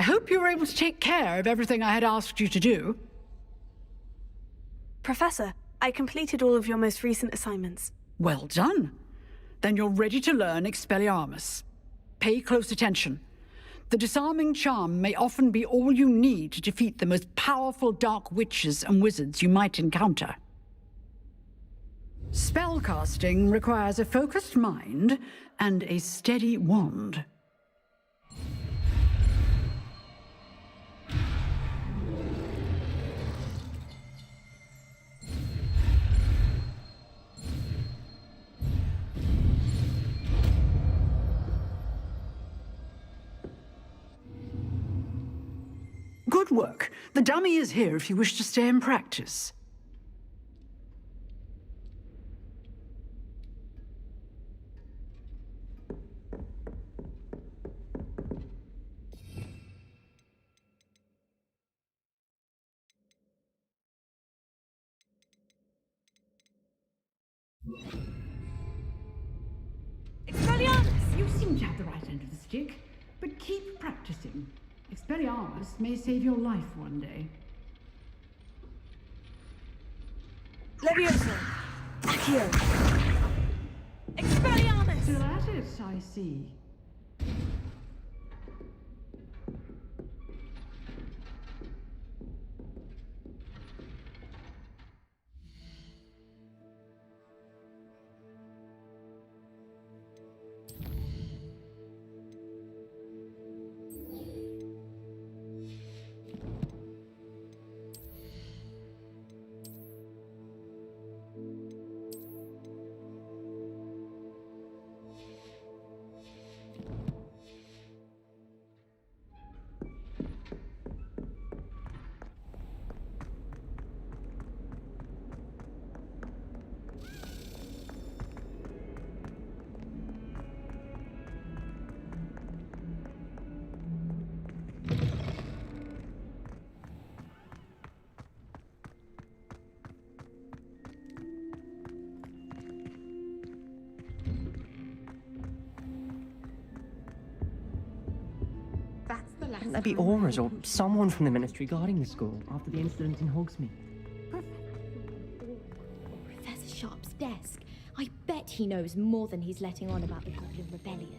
hope you were able to take care of everything I had asked you to do. Professor, I completed all of your most recent assignments. Well done. Then you're ready to learn Expelliarmus. Pay close attention. The disarming charm may often be all you need to defeat the most powerful dark witches and wizards you might encounter. Spellcasting requires a focused mind and a steady wand. Good work. The dummy is here if you wish to stay and practice. Expelliarmus! You seem to have the right end of the stick, but keep practicing. Expelliarmus may save your life one day. Levioso! Accio! Expelliarmus! Still at it, I see. Couldn't there be auras or someone from the Ministry guarding the school after the incident in Hogsmeade? Professor Sharp's desk. I bet he knows more than he's letting on about the Goblin Rebellion.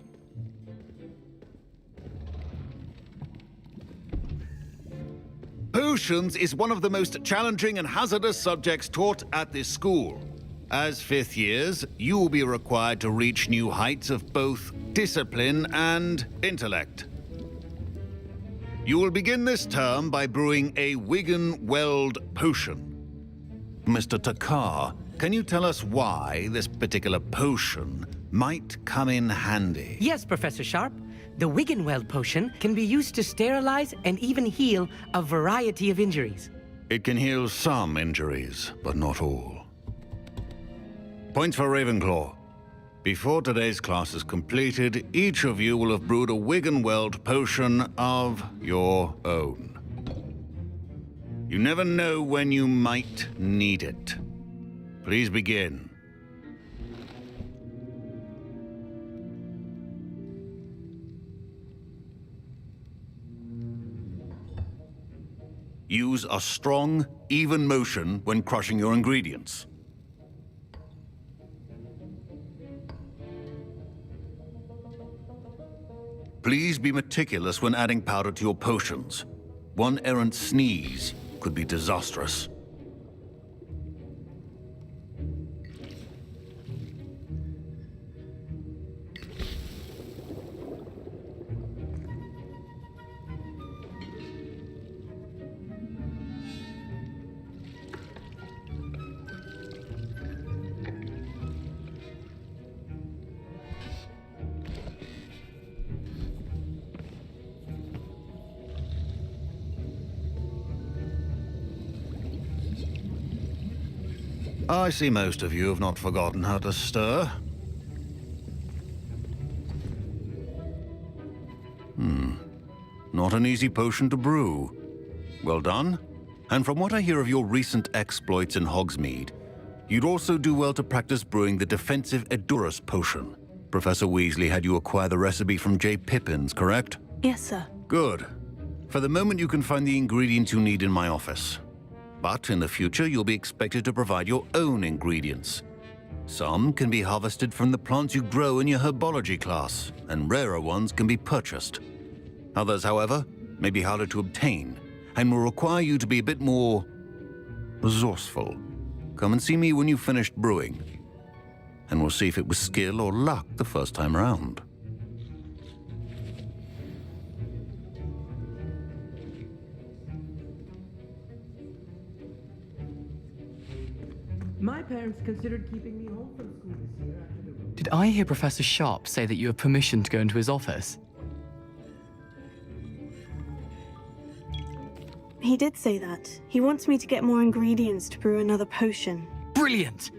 Potions is one of the most challenging and hazardous subjects taught at this school. As fifth years, you will be required to reach new heights of both discipline and intellect. You will begin this term by brewing a Wigan Weld potion. Mr. Takar, can you tell us why this particular potion might come in handy? Yes, Professor Sharp. The Wigan-Weld potion can be used to sterilize and even heal a variety of injuries. It can heal some injuries, but not all. Points for Ravenclaw. Before today's class is completed, each of you will have brewed a Wigan-Weld potion of your own. You never know when you might need it. Please begin. Use a strong, even motion when crushing your ingredients. Please be meticulous when adding powder to your potions. One errant sneeze could be disastrous. I see most of you have not forgotten how to stir. Not an easy potion to brew. Well done. And from what I hear of your recent exploits in Hogsmeade, you'd also do well to practice brewing the defensive Edurus potion. Professor Weasley had you acquire the recipe from J. Pippins, correct? Yes, sir. Good. For the moment, you can find the ingredients you need in my office. But in the future, you'll be expected to provide your own ingredients. Some can be harvested from the plants you grow in your herbology class, and rarer ones can be purchased. Others, however, may be harder to obtain, and will require you to be a bit more resourceful. Come and see me when you've finished brewing, and we'll see if it was skill or luck the first time around. My parents considered keeping me home from school this year after the... Did I hear Professor Sharp say that you have permission to go into his office? He did say that. He wants me to get more ingredients to brew another potion. Brilliant!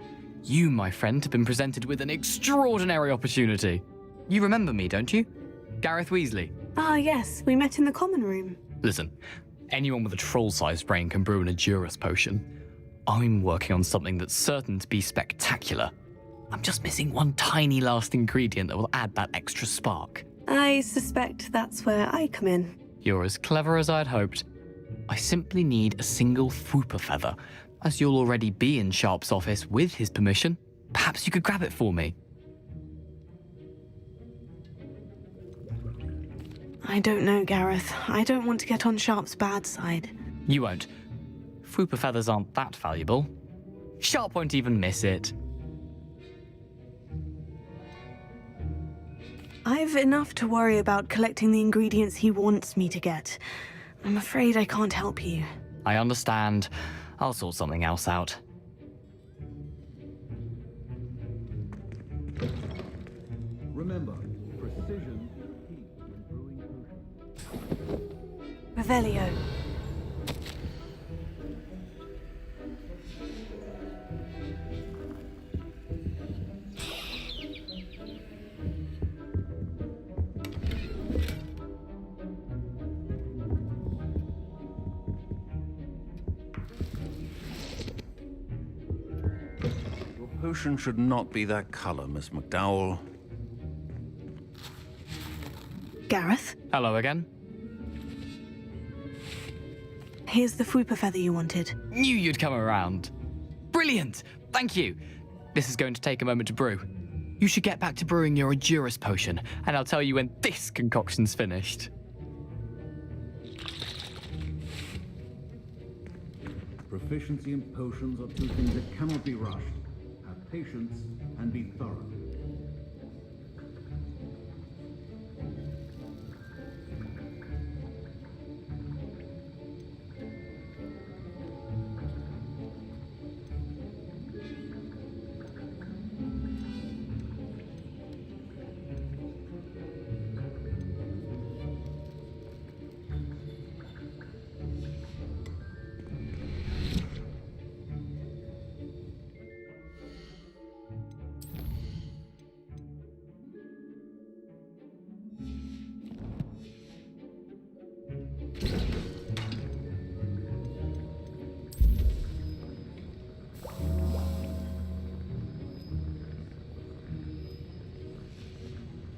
You, my friend, have been presented with an extraordinary opportunity. You remember me, don't you? Gareth Weasley. Ah, yes, we met in the common room. Listen, anyone with a troll-sized brain can brew an Adurus potion. I'm working on something that's certain to be spectacular. I'm just missing one tiny last ingredient that will add that extra spark. I suspect that's where I come in. You're as clever as I'd hoped. I simply need a single Fwooper feather. As you'll already be in Sharp's office with his permission, perhaps you could grab it for me. I don't know, Gareth. I don't want to get on Sharp's bad side. You won't. Fwooper feathers aren't that valuable. Sharp won't even miss it. I've enough to worry about collecting the ingredients he wants me to get. I'm afraid I can't help you. I understand. I'll sort something else out. Remember, precision is key when brewing potions. Revelio. Potion should not be that color, Miss McDowell. Gareth, Hello again. here's the Fwooper feather you wanted. Knew you'd come around. Brilliant! Thank you. This is going to take a moment to brew. You should get back to brewing your Adurus potion, and I'll tell you when this concoction's finished. Proficiency in potions are two things that cannot be rushed. Have patience and be thorough.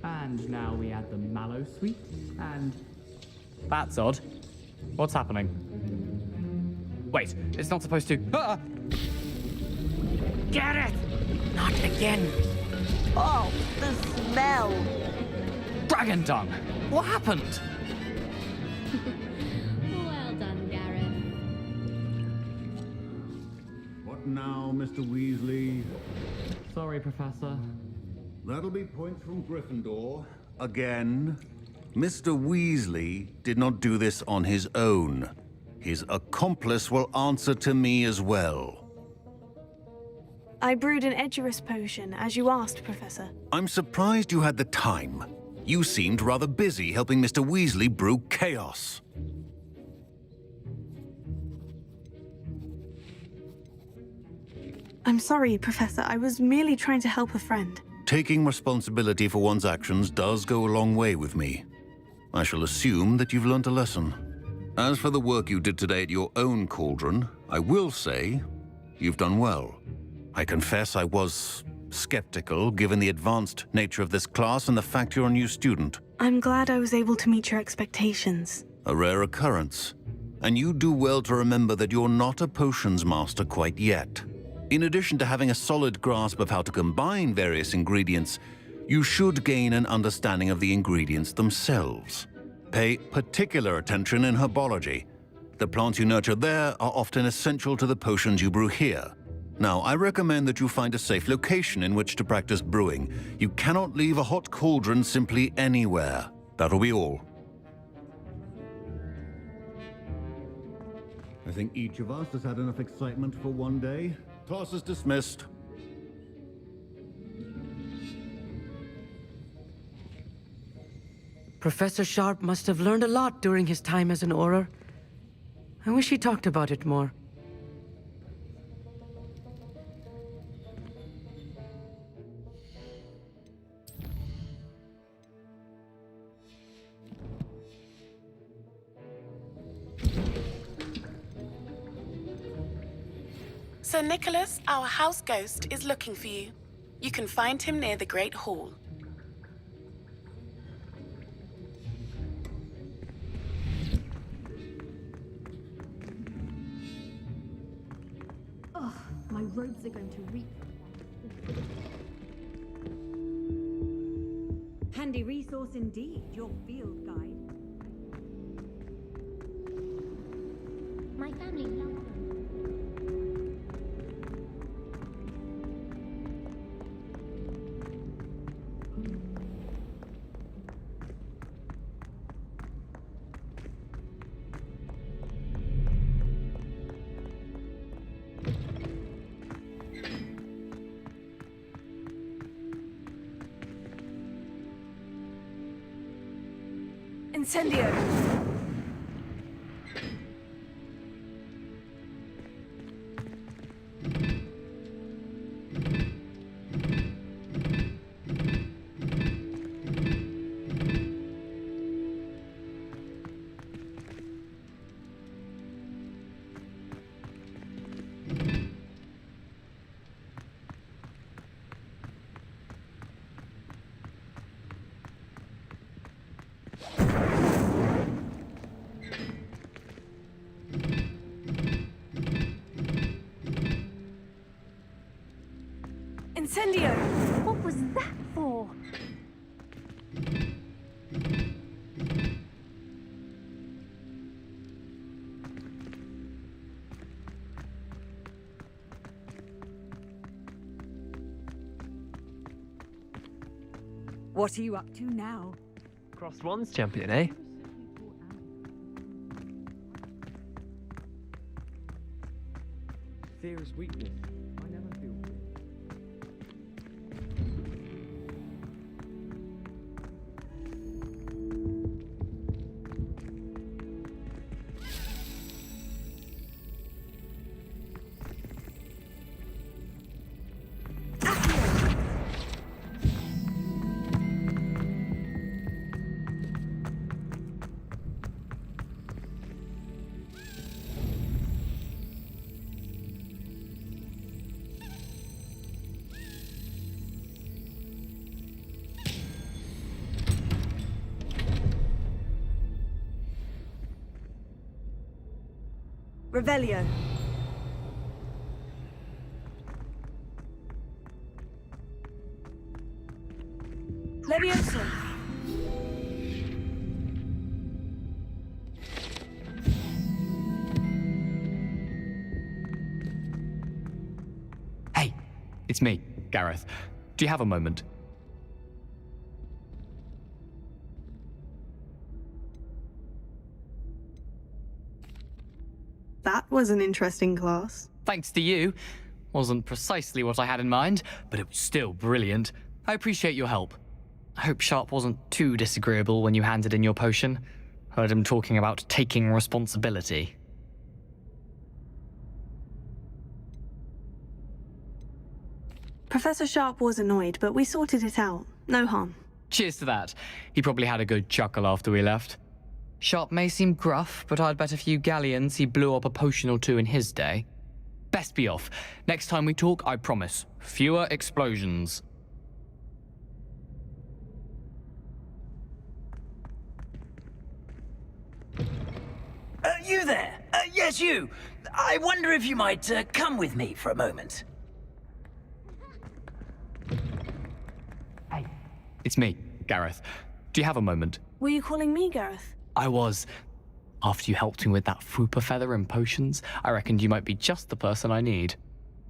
And now we add the mallow sweet, and... That's odd. What's happening? Wait, it's not supposed to... Ah! Get it! Not again. Oh, the smell. Dragon tongue! What happened? Well done, Gareth. What now, Mr. Weasley? Sorry, Professor. That'll be points from Gryffindor. Again. Mr. Weasley did not do this on his own. His accomplice will answer to me as well. I brewed an Edurus potion, as you asked, Professor. I'm surprised you had the time. You seemed rather busy helping Mr. Weasley brew chaos. I'm sorry, Professor. I was merely trying to help a friend. Taking responsibility for one's actions does go a long way with me. I shall assume that you've learnt a lesson. As for the work you did today at your own cauldron, I will say you've done well. I confess I was skeptical, given the advanced nature of this class and the fact you're a new student. I'm glad I was able to meet your expectations. A rare occurrence. And you do well to remember that you're not a potions master quite yet. In addition to having a solid grasp of how to combine various ingredients, you should gain an understanding of the ingredients themselves. Pay particular attention in herbology. The plants you nurture there are often essential to the potions you brew here. Now, I recommend that you find a safe location in which to practice brewing. You cannot leave a hot cauldron simply anywhere. That'll be all. I think each of us has had enough excitement for one day. Class is dismissed. Professor Sharp must have learned a lot during his time as an Auror. I wish he talked about it more. Sir Nicholas, our house ghost, is looking for you. You can find him near the Great Hall. Oh, my robes are going to reek. Handy resource indeed, your field guide. My family loves them. Incendio! Incendio! What was that for? What are you up to now? Crossed ones champion, eh? Fear is weakness. I never feel fear. Revelio. Levioso. Hey, it's me, Gareth. Do you have a moment? That was an interesting class. Thanks to you. Wasn't precisely what I had in mind, but it was still brilliant. I appreciate your help. I hope Sharp wasn't too disagreeable when you handed in your potion. Heard him talking about taking responsibility. Professor Sharp was annoyed, but we sorted it out. No harm. Cheers to that. He probably had a good chuckle after we left. Sharp may seem gruff, but I'd bet a few galleons he blew up a potion or two in his day. Best be off. Next time we talk, I promise. Fewer explosions. You there? Yes, you. I wonder if you might come with me for a moment. Hey. It's me, Gareth. Do you have a moment? Were you calling me, Gareth? I was. After you helped me with that Fupa feather and potions, I reckoned you might be just the person I need.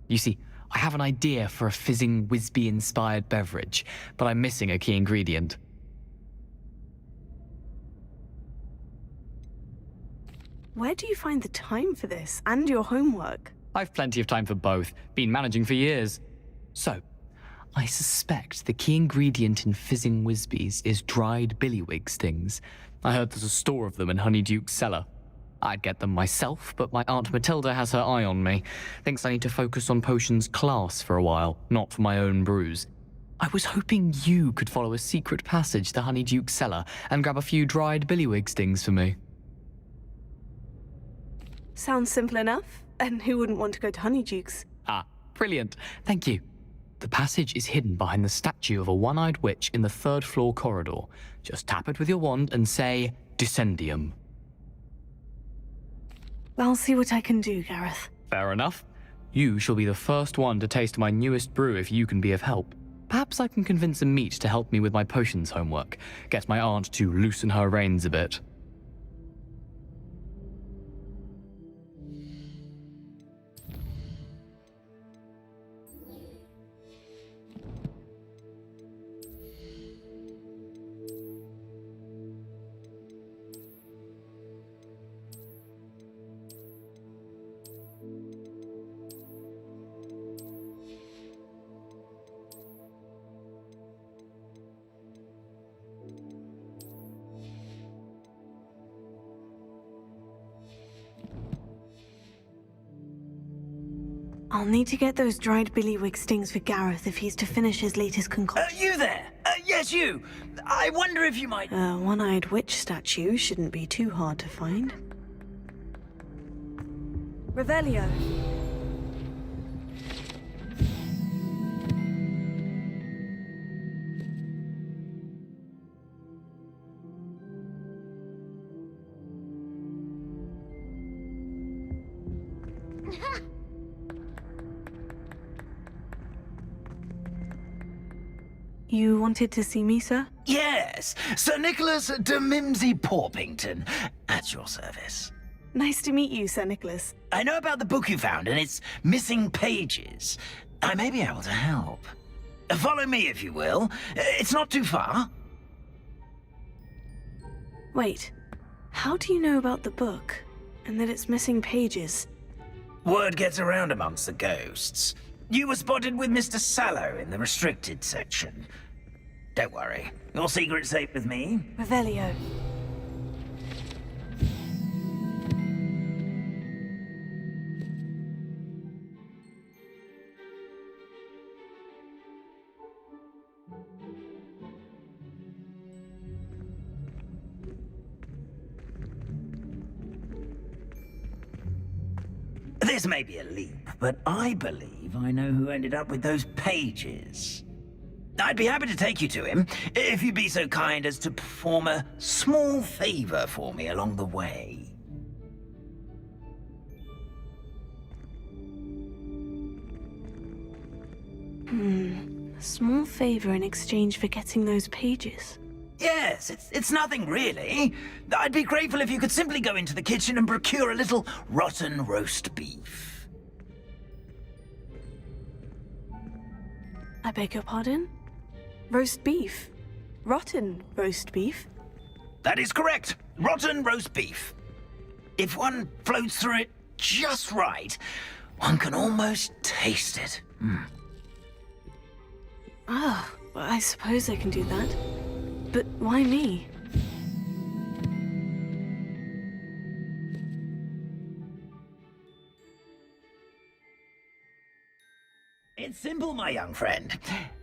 You see, I have an idea for a fizzing Whizbee-inspired beverage, but I'm missing a key ingredient. Where do you find the time for this, and your homework? I've plenty of time for both. Been managing for years. So, I suspect the key ingredient in fizzing Whizbees is dried billywig stings. I heard there's a store of them in Honeyduke's cellar. I'd get them myself, but my Aunt Matilda has her eye on me. Thinks I need to focus on potions class for a while, not for my own brews. I was hoping you could follow a secret passage to Honeyduke's cellar and grab a few dried billywig stings for me. Sounds simple enough. And who wouldn't want to go to Honeyduke's? Ah, brilliant. Thank you. The passage is hidden behind the statue of a one-eyed witch in the third-floor corridor. Just tap it with your wand and say, Descendium. I'll see what I can do, Gareth. Fair enough. You shall be the first one to taste my newest brew if you can be of help. Perhaps I can convince a meat to help me with my potions homework. Get my aunt to loosen her reins a bit. I'll need to get those dried billywig stings for Gareth if he's to finish his latest concoction. You there? Yes, you. I wonder if you might... A one-eyed witch statue shouldn't be too hard to find. Revelio. You wanted to see me, sir? Yes, Sir Nicholas de Mimsy Porpington, at your service. Nice to meet you, Sir Nicholas. I know about the book you found and its missing pages. I may be able to help. Follow me, if you will. It's not too far. Wait, how do you know about the book, and that it's missing pages? Word gets around amongst the ghosts. You were spotted with Mr. Sallow in the restricted section. Don't worry, your secret's safe with me. Revelio. This may be a leap, but I believe I know who ended up with those pages. I'd be happy to take you to him, if you'd be so kind as to perform a small favor for me along the way. A small favor in exchange for getting those pages. Yes, it's nothing really. I'd be grateful if you could simply go into the kitchen and procure a little rotten roast beef. I beg your pardon? Roast beef? Rotten roast beef? That is correct. Rotten roast beef. If one floats through it just right, one can almost taste it. Ah, well, I suppose I can do that. But why me? It's simple, my young friend.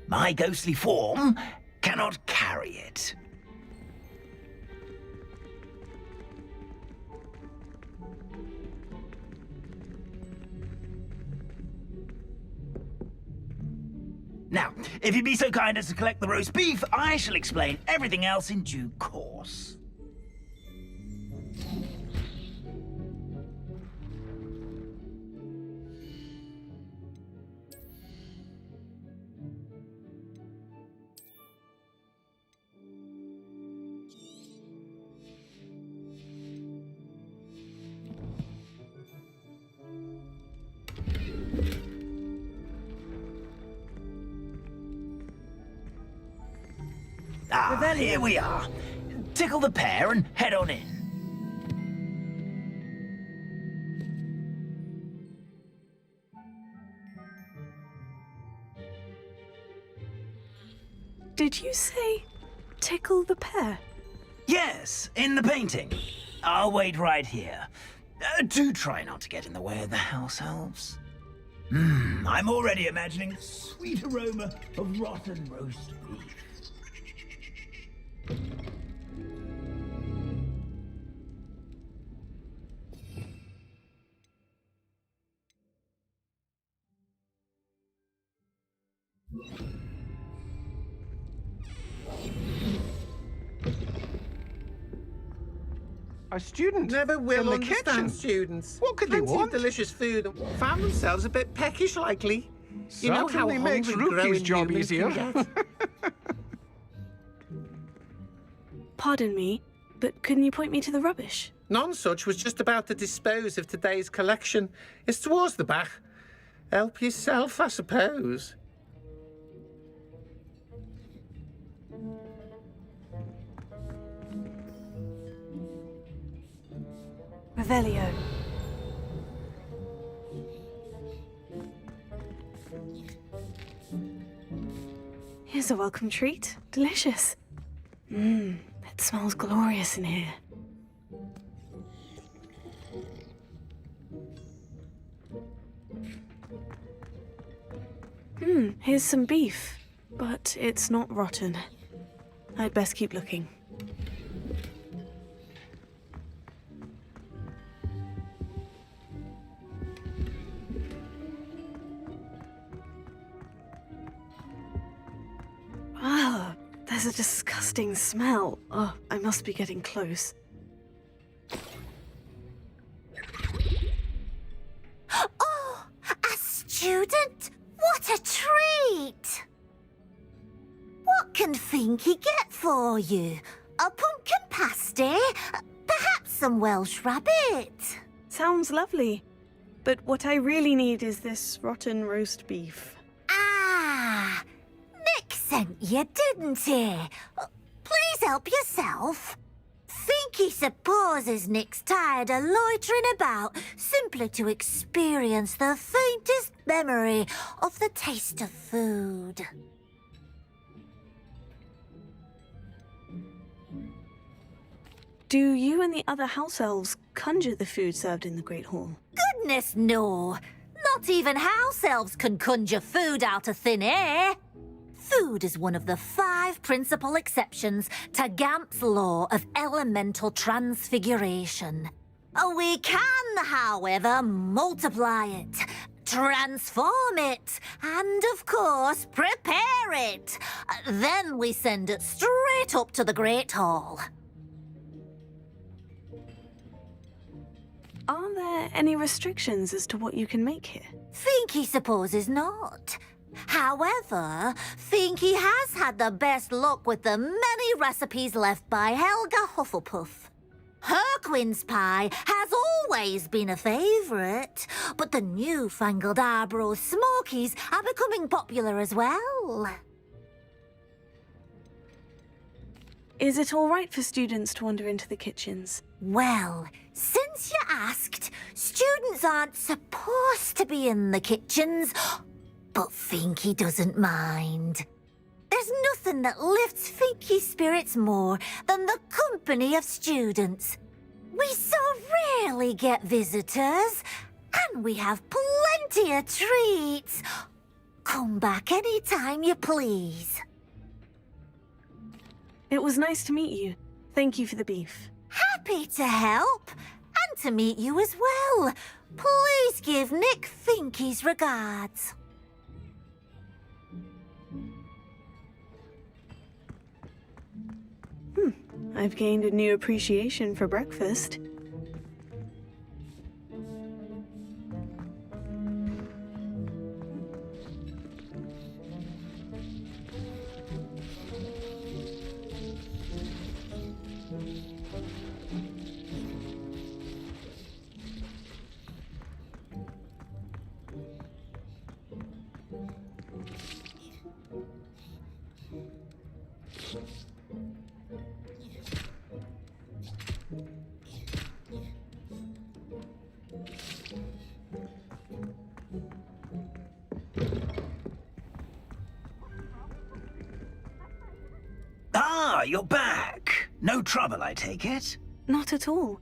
My ghostly form cannot carry it. Now, if you'd be so kind as to collect the roast beef, I shall explain everything else in due course. Here we are. Tickle the pear and head on in. Did you say tickle the pear? Yes, in the painting. I'll wait right here. Do try not to get in the way of the house elves. I'm already imagining the sweet aroma of rotten roast beef. A student Never will in the understand kitchen. students. What could they Plenty want? of delicious food and found themselves a bit peckish likely. You know how Certainly makes hungry Rookie's growing job humans easier. can get. Pardon me, but couldn't you point me to the rubbish? None such was just about to dispose of today's collection. It's towards the back. Help yourself, I suppose. Revelio. Here's a welcome treat. Delicious. It smells glorious in here. Here's some beef, but it's not rotten. I'd best keep looking. Ah, there's a disgusting smell. Oh, I must be getting close. Oh, a student? What a treat! What can Finky get for you? A pumpkin pasty? Perhaps some Welsh rabbit? Sounds lovely. But what I really need is this rotten roast beef. Ah, Nick sent you, didn't he? Please help yourself. Finky supposes Nick's tired of loitering about simply to experience the faintest memory of the taste of food. Do you and the other house elves conjure the food served in the Great Hall? Goodness, no. Not even house elves can conjure food out of thin air. Food is one of the 5 principal exceptions to Gamp's law of elemental transfiguration. We can, however, multiply it, transform it, and, of course, prepare it. Then we send it straight up to the Great Hall. Are there any restrictions as to what you can make here? Finky supposes not. However, Finky has had the best luck with the many recipes left by Helga Hufflepuff. Her quince pie has always been a favourite, but the newfangled Arbroath Smokies are becoming popular as well. Is it all right for students to wander into the kitchens? Well, since you asked, students aren't supposed to be in the kitchens, but Finky doesn't mind. There's nothing that lifts Finky's spirits more than the company of students. We so rarely get visitors, and we have plenty of treats. Come back any time you please. It was nice to meet you. Thank you for the beef. Happy to help, and to meet you as well. Please give Nick Finky's regards. I've gained a new appreciation for breakfast. Ah, you're back. No trouble, I take it? Not at all.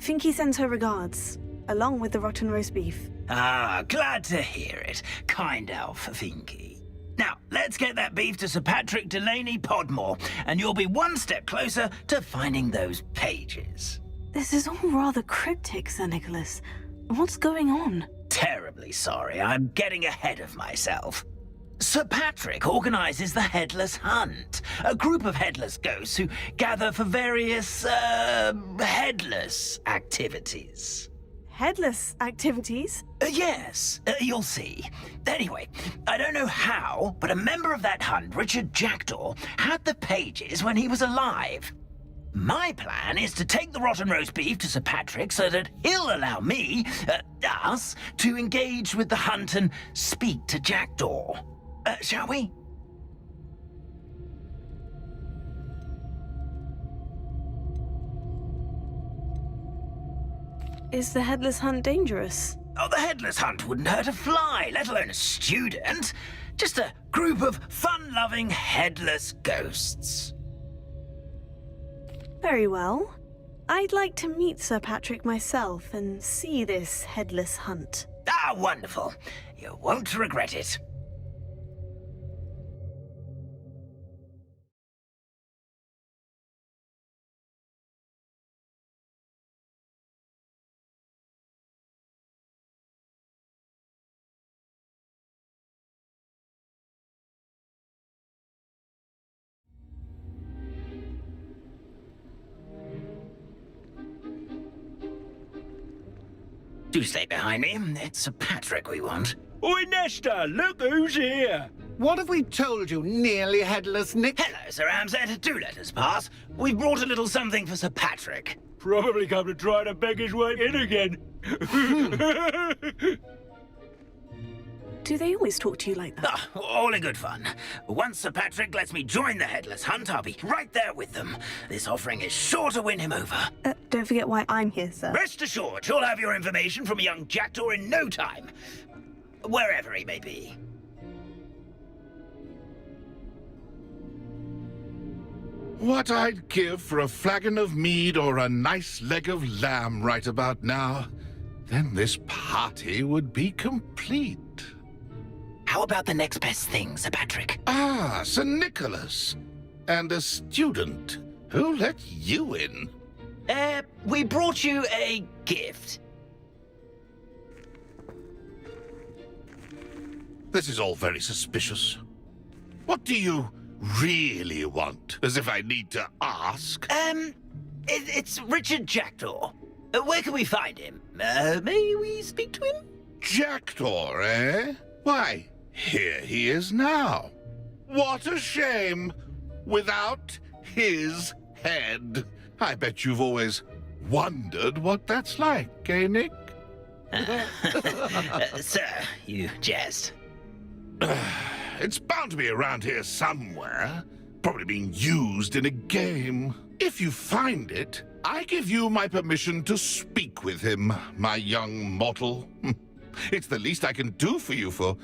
Finky sends her regards, along with the rotten roast beef. Ah, glad to hear it. Kind elf, Finky. Now, let's get that beef to Sir Patrick Delaney Podmore, and you'll be one step closer to finding those pages. This is all rather cryptic, Sir Nicholas. What's going on? Terribly sorry, I'm getting ahead of myself. Sir Patrick organizes the Headless Hunt, a group of headless ghosts who gather for various, headless activities. Headless activities? Yes, you'll see. Anyway, I don't know how, but a member of that hunt, Richard Jackdaw, had the pages when he was alive. My plan is to take the rotten roast beef to Sir Patrick so that he'll allow me, us, to engage with the hunt and speak to Jackdaw. Shall we? Is the Headless Hunt dangerous? Oh, the Headless Hunt wouldn't hurt a fly, let alone a student. Just a group of fun-loving headless ghosts. Very well. I'd like to meet Sir Patrick myself and see this Headless Hunt. Ah, wonderful. You won't regret it. Do stay behind me. It's Sir Patrick we want. Oi, Nesta, look who's here. What have we told you, nearly headless Nick? Hello, Sir Ramsay. Do let us pass. We've brought a little something for Sir Patrick. Probably come to try to beg his way in again. Do they always talk to you like that? Ah, all in good fun. Once Sir Patrick lets me join the Headless Hunt, I'll be right there with them. This offering is sure to win him over. Don't forget why I'm here, sir. Rest assured, you'll have your information from a young Jackdaw in no time. Wherever he may be. What I'd give for a flagon of mead or a nice leg of lamb right about now. Then this party would be complete. How about the next best thing, Sir Patrick? Ah, Sir Nicholas. And a student. Who let you in? We brought you a gift. This is all very suspicious. What do you really want? As if I need to ask. It's Richard Jackdaw. Where can we find him? May we speak to him? Jackdaw, eh? Why, here he is now. What a shame. Without his head. I bet you've always wondered what that's like, eh, Nick? Sir, you jest. It's bound to be around here somewhere. Probably being used in a game. If you find it, I give you my permission to speak with him, my young mortal. It's the least I can do for you for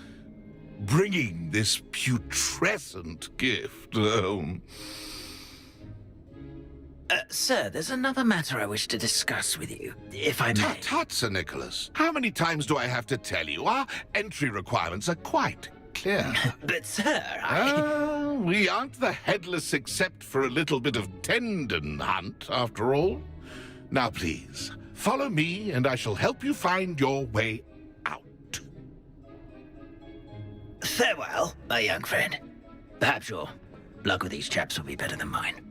bringing this putrescent gift home. Sir, there's another matter I wish to discuss with you, if I may. Tut, Sir Nicholas. How many times do I have to tell you? Our entry requirements are quite clear. But, sir, we aren't the headless except for a little bit of tendon hunt, after all. Now, please, follow me, and I shall help you find your way out. Farewell, my young friend. Perhaps your luck with these chaps will be better than mine.